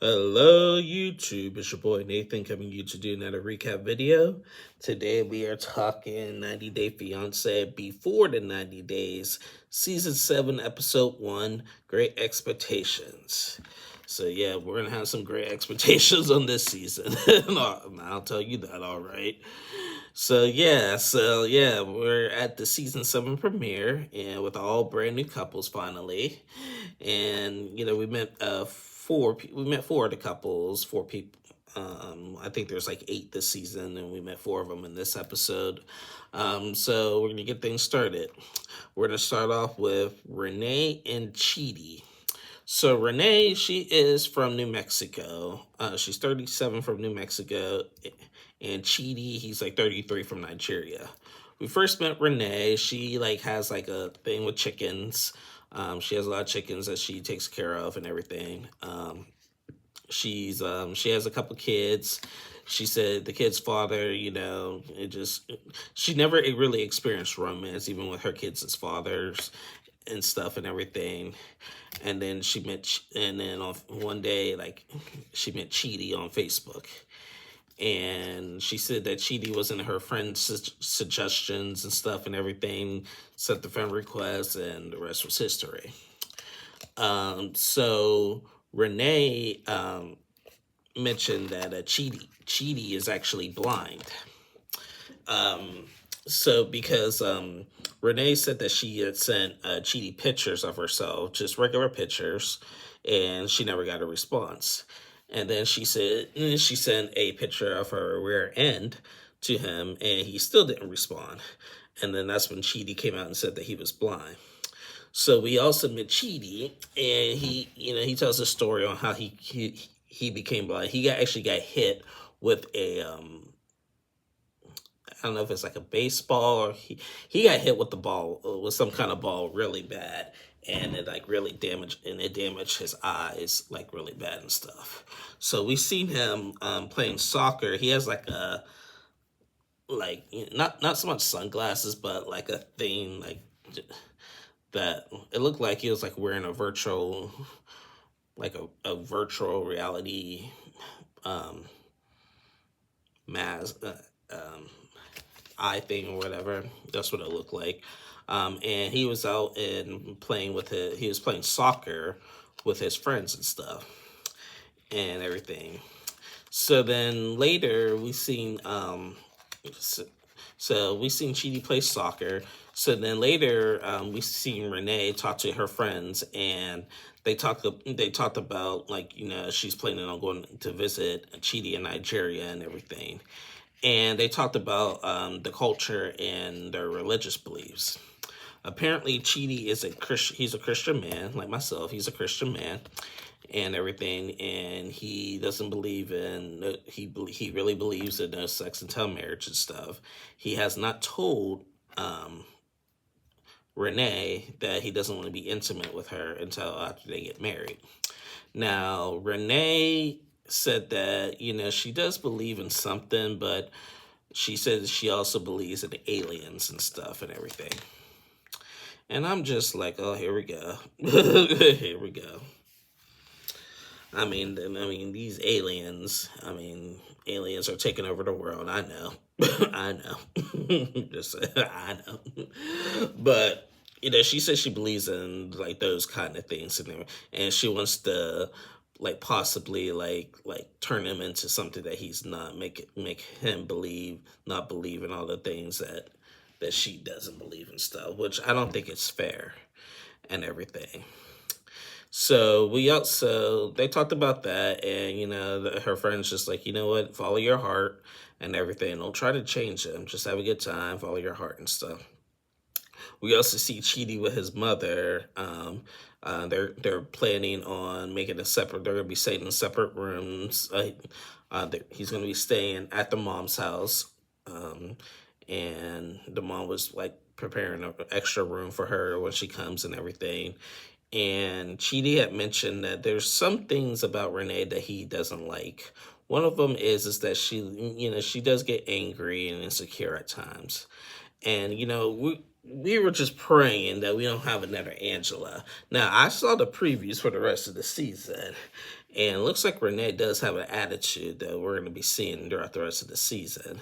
Hello YouTube, it's your boy Nathan coming to you to do another recap video. Today we are talking 90 Day Fiancé before the 90 days, Season 7, Episode 1, Great Expectations. So yeah, we're going to have some great expectations on this season. I'll tell you that, alright. So yeah, we're at the Season 7 premiere and with all brand new couples finally. And we met four of the couples, four people. I think there's like 8 this season, and we met 4 of them in this episode. So we're gonna get things started. We're gonna start off with Renee and Chidi. So Renee, she is from New Mexico. She's 37 from New Mexico, and Chidi, he's like 33 from Nigeria. We first met Renee. She has a thing with chickens. She has a lot of chickens that she takes care of and everything. She has a couple kids. She said the kid's father, she never really experienced romance, even with her kids as fathers and stuff and everything. And then on one day, she met Chidi on Facebook. And she said that Chidi was in her friend's suggestions and stuff and everything, sent the friend request, and the rest was history. So Renee mentioned that Chidi is actually blind. So because Renee said that she had sent Chidi pictures of herself, just regular pictures, and she never got a response. And then she sent a picture of her rear end to him, and he still didn't respond. And then that's when Chidi came out and said that he was blind. So we also met Chidi, and he tells a story on how he became blind. He actually got hit with a I don't know if it's like a baseball, or he got hit with the ball, with some kind of ball really bad, and it really damaged his eyes really bad and stuff. So we seen him playing soccer. He has not so much sunglasses, but a thing that it looked like he was wearing a virtual virtual reality mask, eye thing or whatever. That's what it looked like. And he was out and he was playing soccer with his friends and stuff and everything. So then later we seen we seen Chidi play soccer. So then later we seen Renee talk to her friends, and they talked about she's planning on going to visit Chidi in Nigeria and everything. And they talked about the culture and their religious beliefs. Apparently, Chidi is he's a Christian man, like myself. He's a Christian man and everything. And he doesn't believe in, he really believes in no sex until marriage and stuff. He has not told Renee that he doesn't want to be intimate with her until after they get married. Now, Renee said that, she does believe in something, but she says she also believes in the aliens and stuff and everything. And I'm just like, oh, here we go. Here we go. I mean, these aliens, aliens are taking over the world. I know. I know. Just, I know. But, she says she believes in, those kind of things. And she wants to, possibly, turn him into something that he's not. Make him not believe in all the things that she doesn't believe in stuff. Which I don't think it's fair and everything. So they talked about that, and her friend's just like, you know what, follow your heart and everything. Don't try to change him. Just have a good time, follow your heart and stuff. We also see Chidi with his mother. They're planning on making a separate. They're gonna be staying in separate rooms. He's gonna be staying at the mom's house, and the mom was preparing an extra room for her when she comes and everything. And Chidi had mentioned that there's some things about Renee that he doesn't like. One of them is that she does get angry and insecure at times. And, we were just praying that we don't have another Angela. Now, I saw the previews for the rest of the season, and it looks like Renee does have an attitude that we're going to be seeing throughout the rest of the season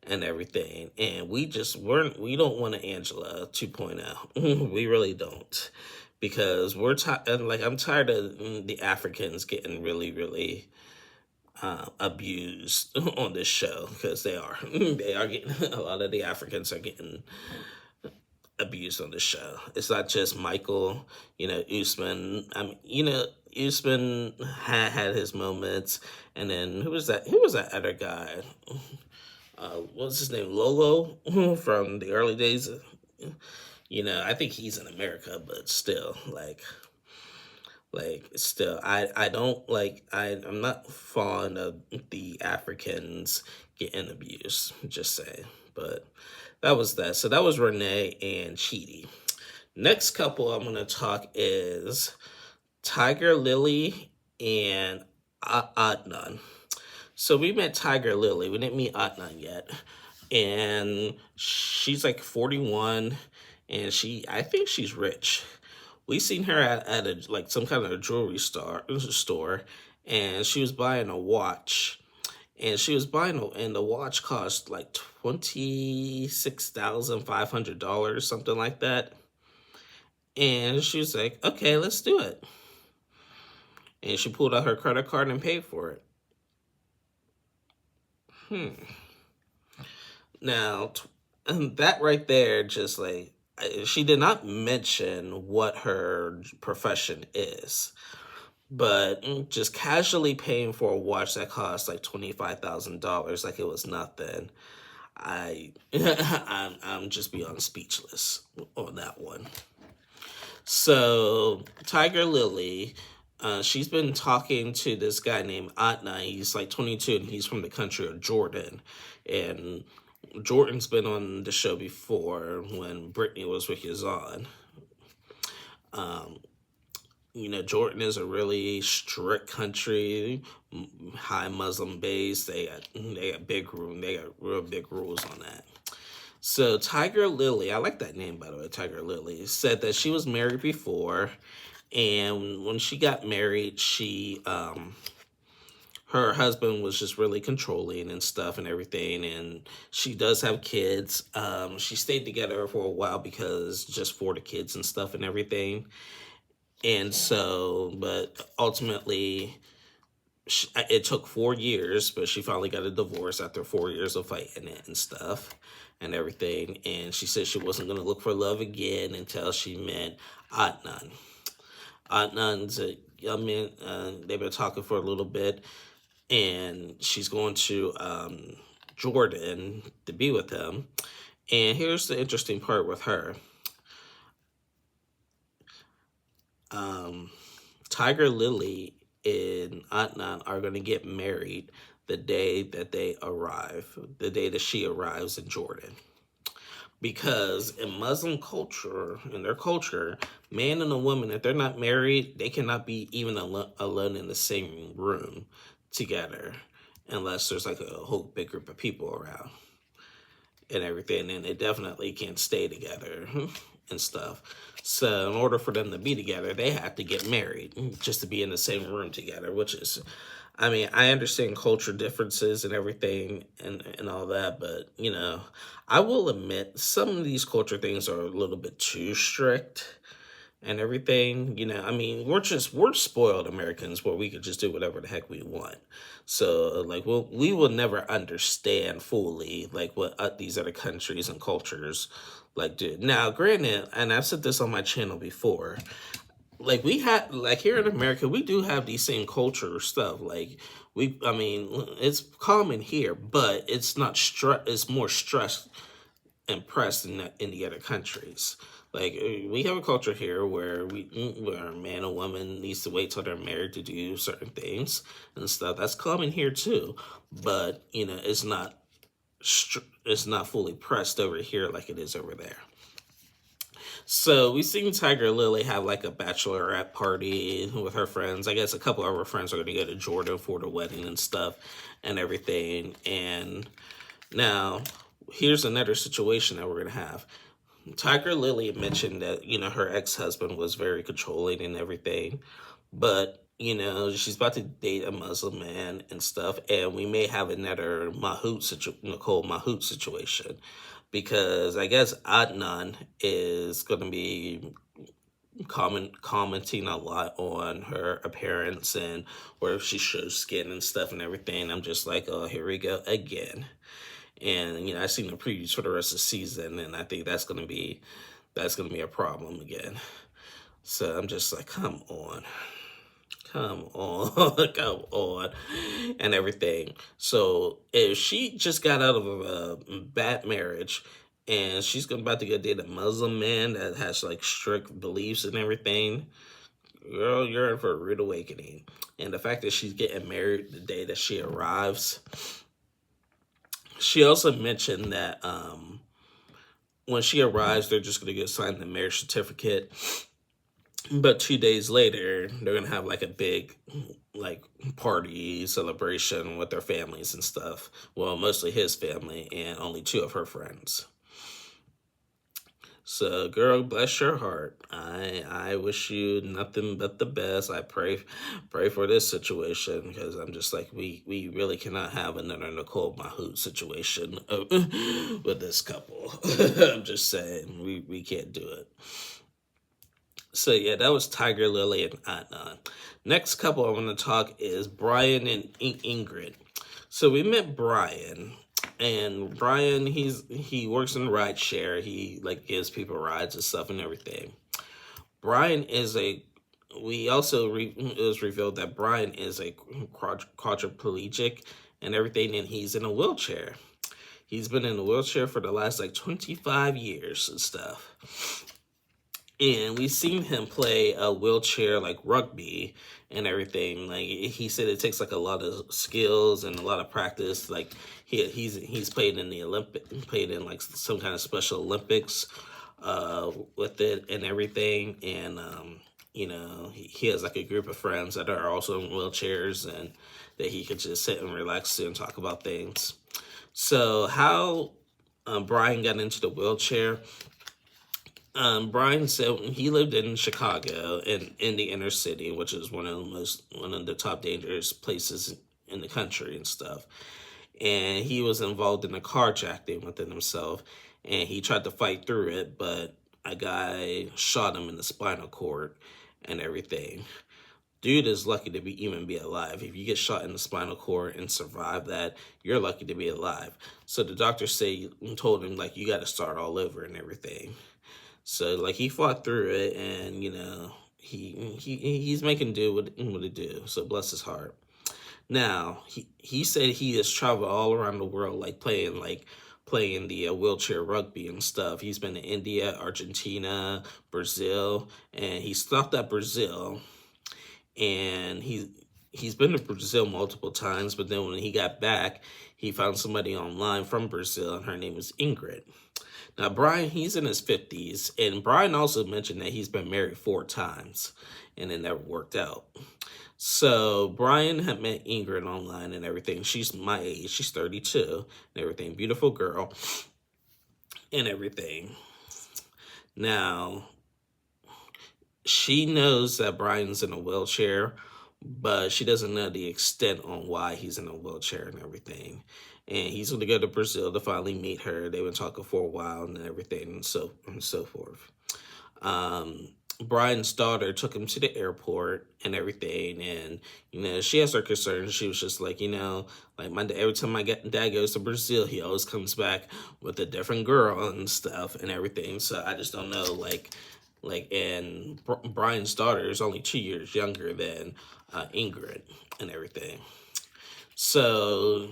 and everything. And we don't want an Angela 2.0. We really don't. Because I'm tired of the Africans getting really, really abused on this show, because they are. They are getting, a lot of the Africans are getting abused on the show. It's not just Michael, Usman. Usman had his moments, and then who was that? Who was that other guy? What was his name? Lolo from the early days. I think he's in America, but still, still, I don't I'm not fond of the Africans getting abused. Just say, but that was that. So that was Renee and Chidi. Next couple I'm gonna talk is Tiger Lily and Adnan. So we met Tiger Lily. We didn't meet Adnan yet, and she's like 41, and I think she's rich. We seen her at some kind of a jewelry store, and she was buying a watch, and the watch cost like $26,500, something like that. And she was like, "Okay, let's do it." And she pulled out her credit card and paid for it. Now, that right there, just she did not mention what her profession is, but just casually paying for a watch that costs like $25,000, like it was nothing. I'm just beyond speechless on that one. So Tiger Lily, she's been talking to this guy named Adnan. He's like 22, and he's from the country of Jordan. And Jordan's been on the show before when Brittany was with Yazan. Jordan is a really strict country, high Muslim base. They got real big rules on that. So Tiger Lily, I like that name, by the way, Tiger Lily, said that she was married before, and when she got married, her husband was just really controlling and stuff and everything, and she does have kids. She stayed together for a while because just for the kids and stuff and everything. And so, but ultimately, it took 4 years, but she finally got a divorce after 4 years of fighting it and stuff and everything. And she said she wasn't going to look for love again until she met Adnan. Adnan's a young man. They've been talking for a little bit, and she's going to Jordan to be with him. And here's the interesting part with her. Tiger Lily and Adnan are going to get married the day that they arrive, the day that she arrives in Jordan. Because in Muslim culture, in their culture, man and a woman, if they're not married, they cannot be even alone in the same room together unless there's like a whole big group of people around and everything, and they definitely can't stay together and stuff. So in order for them to be together, they have to get married just to be in the same room together, which is, I understand culture differences and everything and all that, but, I will admit some of these culture things are a little bit too strict and everything. We're spoiled Americans where we could just do whatever the heck we want. So we will never understand fully what these other countries and cultures do. Now, granted, and I've said this on my channel before, we have here in America, we do have these same culture stuff. It's common here, but it's not it's more stressed and pressed in the other countries. We have a culture here where a man or woman needs to wait till they're married to do certain things and stuff. That's common here too, but it's not fully pressed over here like it is over there. So we seen Tiger Lily have a bachelorette party with her friends. I guess a couple of her friends are going to go to Jordan for the wedding and stuff and everything. And now here's another situation that we're going to have. Tiger Lily mentioned that, her ex-husband was very controlling and everything, but, she's about to date a Muslim man and stuff, and we may have another Nicole Mahout situation, because I guess Adnan is going to be commenting a lot on her appearance and where she shows skin and stuff and everything. I'm just like, oh, here we go again. And I've seen the previews for the rest of the season, and I think that's gonna be a problem again. So I'm just like, come on, come on, come on, and everything. So if she just got out of a bad marriage, and she's about to go date a Muslim man that has like strict beliefs and everything, girl, you're in for a rude awakening. And the fact that she's getting married the day that she arrives. She also mentioned that when she arrives, they're just going to get signed the marriage certificate. But 2 days later, they're going to have like a big like party celebration with their families and stuff. Well, mostly his family and only two of her friends. So, girl, bless your heart. I wish you nothing but the best. I pray for this situation, because I'm just like, we really cannot have another Nicole Mahout situation with this couple. I'm just saying, we can't do it. So yeah, that was Tiger Lily and Adnan. Next couple I want to talk is Brian and Ingrid. So we met Brian. And Brian, he works in ride share. He like gives people rides and stuff and everything. Brian is we also it was revealed that Brian is a quadriplegic and everything, and he's in a wheelchair. He's been in a wheelchair for the last like 25 years and stuff. And we've seen him play a wheelchair like rugby and everything. Like he said, it takes like a lot of skills and a lot of practice. Like he's played in the played in like some kind of Special Olympics with it and everything. And he has like a group of friends that are also in wheelchairs, and that he could just sit and relax to and talk about things. So how Brian got into the wheelchair. Brian said he lived in Chicago in the inner city, which is one of the top dangerous places in the country and stuff. And he was involved in a carjacking within himself, and he tried to fight through it, but a guy shot him in the spinal cord and everything. Dude is lucky to even be alive. If you get shot in the spinal cord and survive that, you're lucky to be alive. So the doctor told him like, you got to start all over and everything. So like he fought through it, and he's making do what he do. So bless his heart. Now he said he has traveled all around the world, like playing the wheelchair rugby and stuff. He's been to India, Argentina, Brazil, and he stopped at Brazil. And he's been to Brazil multiple times, but then when he got back, he found somebody online from Brazil, and her name is Ingrid. Now, Brian, he's in his 50s, and Brian also mentioned that he's been married 4 times, and it never worked out. So, Brian had met Ingrid online and everything. She's my age. She's 32 and everything. Beautiful girl and everything. Now, she knows that Brian's in a wheelchair, but she doesn't know the extent on why he's in a wheelchair and everything. And he's going to go to Brazil to finally meet her. They've been talking for a while and everything, and so forth. Brian's daughter took him to the airport and everything, and she has her concerns. She was just like, like every time my dad goes to Brazil, he always comes back with a different girl and stuff and everything. So I just don't know, and Brian's daughter is only 2 years younger than Ingrid and everything. So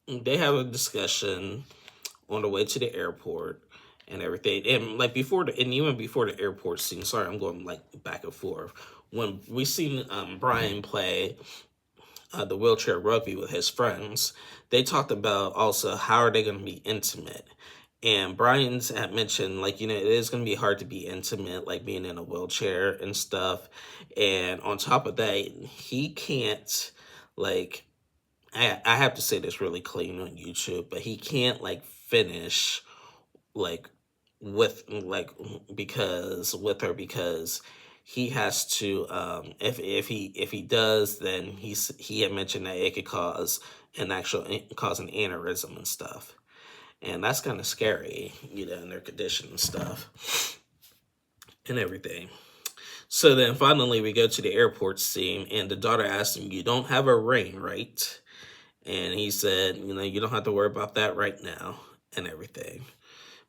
they have a discussion on the way to the airport and everything. And even before the airport scene, sorry, I'm going like back and forth. When we seen Brian play the wheelchair rugby with his friends, they talked about also how are they going to be intimate. And Brian's had mentioned, it is going to be hard to be intimate, like being in a wheelchair and stuff. And on top of that, he can't, I have to say this really clean on YouTube, but he can't, finish, because he has to, if he does, then he had mentioned that it could cause an aneurysm and stuff, and that's kind of scary, in their condition and stuff and everything. So then finally we go to the airport scene, and the daughter asks him, "You don't have a ring, right?" And he said, "You don't have to worry about that right now," and everything.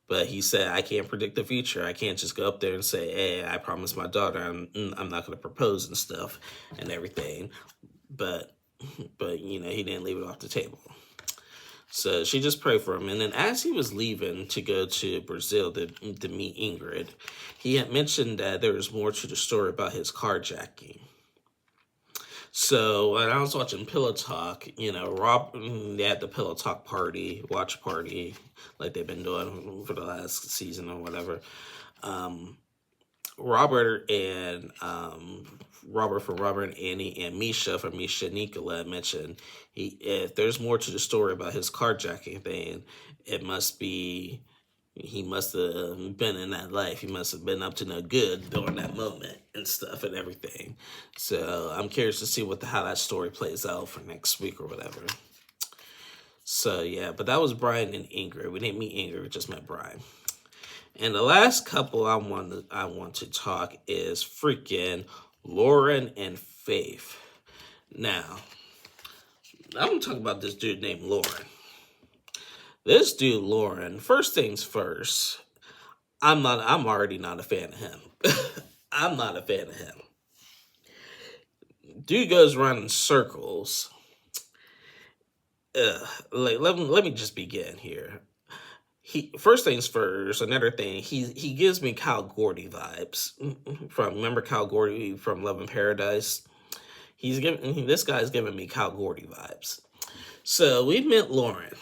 But he said, "I can't predict the future. I can't just go up there and say, hey, I promised my daughter I'm not going to propose and stuff and everything." But he didn't leave it off the table. So she just prayed for him. And then as he was leaving to go to Brazil to meet Ingrid, he had mentioned that there was more to the story about his carjacking. So when I was watching Pillow Talk, they had the Pillow Talk watch party, like they've been doing for the last season or whatever. Robert from Robert and Annie, and Misha from Misha Nicola mentioned if there's more to the story about his carjacking thing, it must be he must have been in that life. He must have been up to no good during that moment and stuff and everything. So I'm curious to see how that story plays out for next week or whatever. So yeah, but that was Brian and Ingrid. We didn't meet Ingrid, we just met Brian. And the last couple I want to talk is freaking Lauren and Faith. Now, I'm going to talk about this dude named Lauren. This dude, Lauren, first things first, I'm already not a fan of him. I'm not a fan of him. Dude goes around in circles. Let me just begin here. First things first, another thing, he gives me Cal Gordy vibes. Remember Cal Gordy from Love in Paradise? This guy's giving me Cal Gordy vibes. So we met Lauren.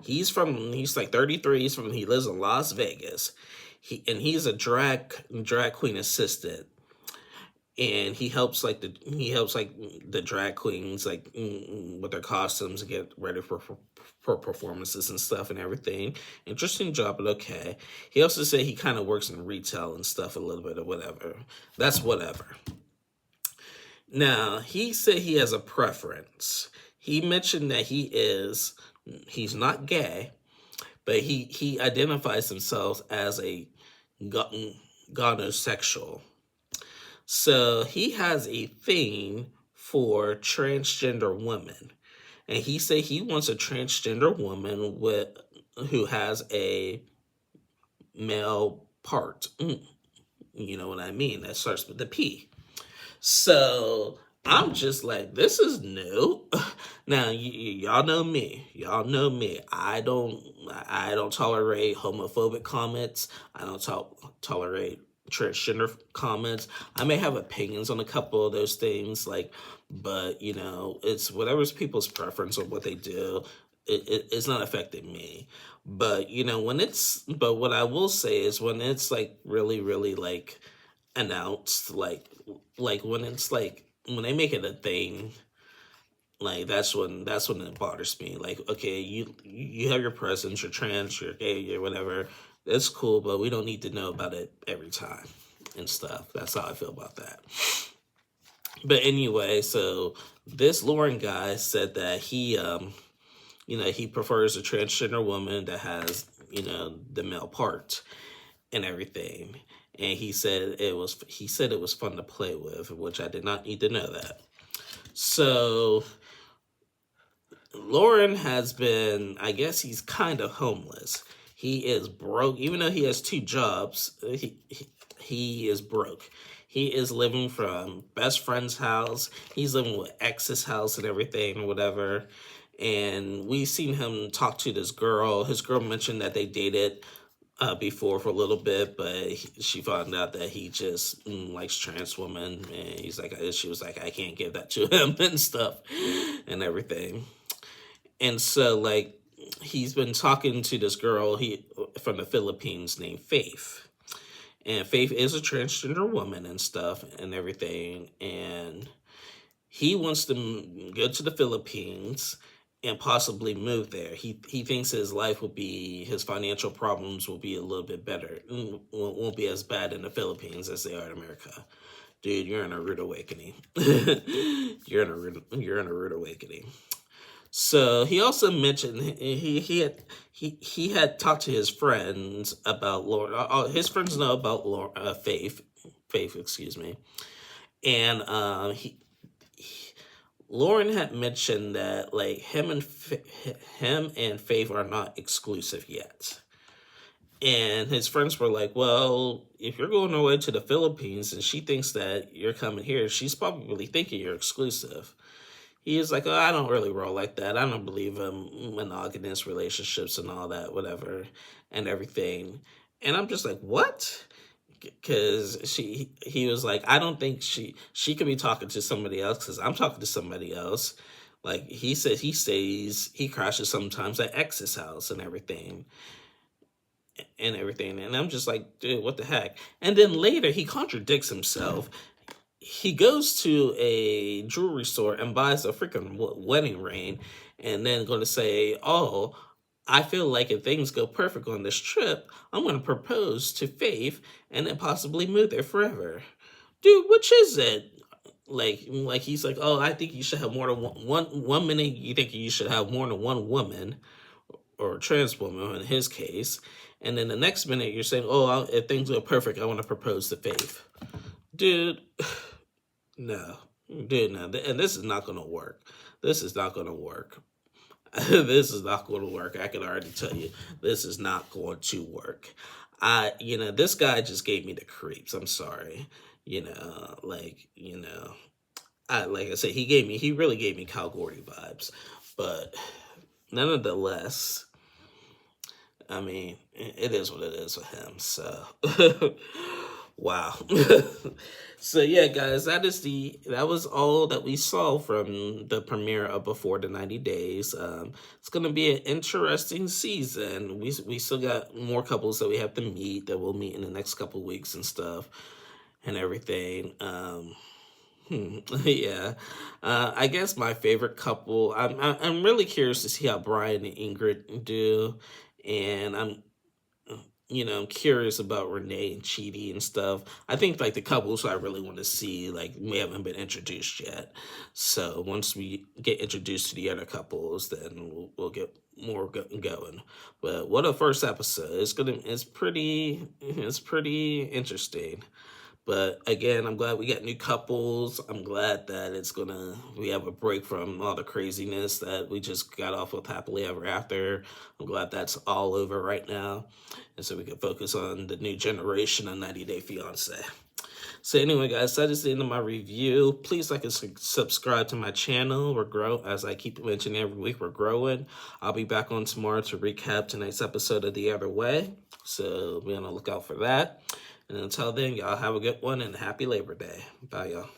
He's like 33. He lives in Las Vegas. He's a drag queen assistant, and he helps the drag queens with their costumes and get ready for performances and stuff and everything. Interesting job, but okay. He also said he kind of works in retail and stuff a little bit or whatever. That's whatever. Now, he said he has a preference. He mentioned that he's not gay, but he identifies himself as a gynosexual. So he has a thing for transgender women. And he said he wants a transgender woman who has a male part. You know what I mean? That starts with the P. So I'm just like, this is new. Now, y'all know me. Y'all know me. I don't tolerate homophobic comments. I don't tolerate transgender comments. I may have opinions on a couple of those things, but it's whatever's people's preference or what they do. It's not affecting me. But what I will say is when it's really, really announced, when it's when they make it a thing, that's when it bothers me. Okay, you have your presence, you're trans, you're gay, you're whatever. That's cool, but we don't need to know about it every time and stuff. That's how I feel about that. But anyway, so this Lauren guy said that he prefers a transgender woman that has, the male part and everything. And he said it was fun to play with, which I did not need to know that. So Lauren has been, I guess he's kind of homeless. He is broke. Even though he has 2 jobs, he is broke. He is living from best friend's house. He's living with ex's house and everything or whatever. And we seen him talk to this girl. His girl mentioned that they dated before for a little bit, but she found out that he just likes trans women. And she was like, I can't give that to him and stuff and everything. And so he's been talking to this girl from the Philippines named Faith. And Faith is a transgender woman and stuff and everything. And he wants to go to the Philippines and possibly move there. He thinks his financial problems will be a little bit better, won't be as bad in the Philippines as they are in America. Dude, you're in a rude awakening. You're in a rude awakening. So he also mentioned he had talked to his friends about Lauren. His friends know about Faith, excuse me, and Lauren had mentioned that like him and Faith are not exclusive yet. And his friends were like, well, if you're going away to the Philippines and she thinks that you're coming here, she's probably thinking you're exclusive. He is like, oh, I don't really roll like that. I don't believe in monogamous relationships and all that, whatever, and everything. And I'm just like, what? Because he was like, I don't think she could be talking to somebody else because I'm talking to somebody else. Like he said, he crashes sometimes at X's house and everything. And I'm just like, dude, what the heck? And then later he contradicts himself. He goes to a jewelry store and buys a freaking wedding ring, and then going to say, oh, I feel like if things go perfect on this trip, I'm going to propose to Faith and then possibly move there forever. Dude, which is it? Like he's like, oh, I think you should have more than one minute you think you should have more than one woman, or a trans woman in his case, and then the next minute you're saying, oh, if things go perfect, I want to propose to Faith. Dude, no. Dude, no. And this is not going to work. This is not going to work. This is not going to work. I can already tell you, this is not going to work. This guy just gave me the creeps. I'm sorry. Like I said, he really gave me Cal Gordy vibes. But nonetheless, I mean, it is what it is with him. So, wow. So yeah, guys, that was all that we saw from the premiere of Before the 90 Days. It's gonna be an interesting season. We still got more couples that we have to meet, that we'll meet in the next couple weeks and stuff and everything. Yeah. I guess my favorite couple. I'm really curious to see how Brian and Ingrid do, and I'm curious about Renee and Chidi and stuff. I think like the couples I really want to see, like, we haven't been introduced yet. So once we get introduced to the other couples, then we'll get more going. But what a first episode! It's pretty interesting. But again, I'm glad we got new couples. I'm glad that we have a break from all the craziness that we just got off with Happily Ever After. I'm glad that's all over right now. And so we can focus on the new generation of 90 Day Fiancé. So anyway, guys, that is the end of my review. Please like and subscribe to my channel. We're growing, as I keep mentioning every week, we're growing. I'll be back on tomorrow to recap tonight's episode of The Other Way. So be on the lookout for that. And until then, y'all have a good one and happy Labor Day. Bye, y'all.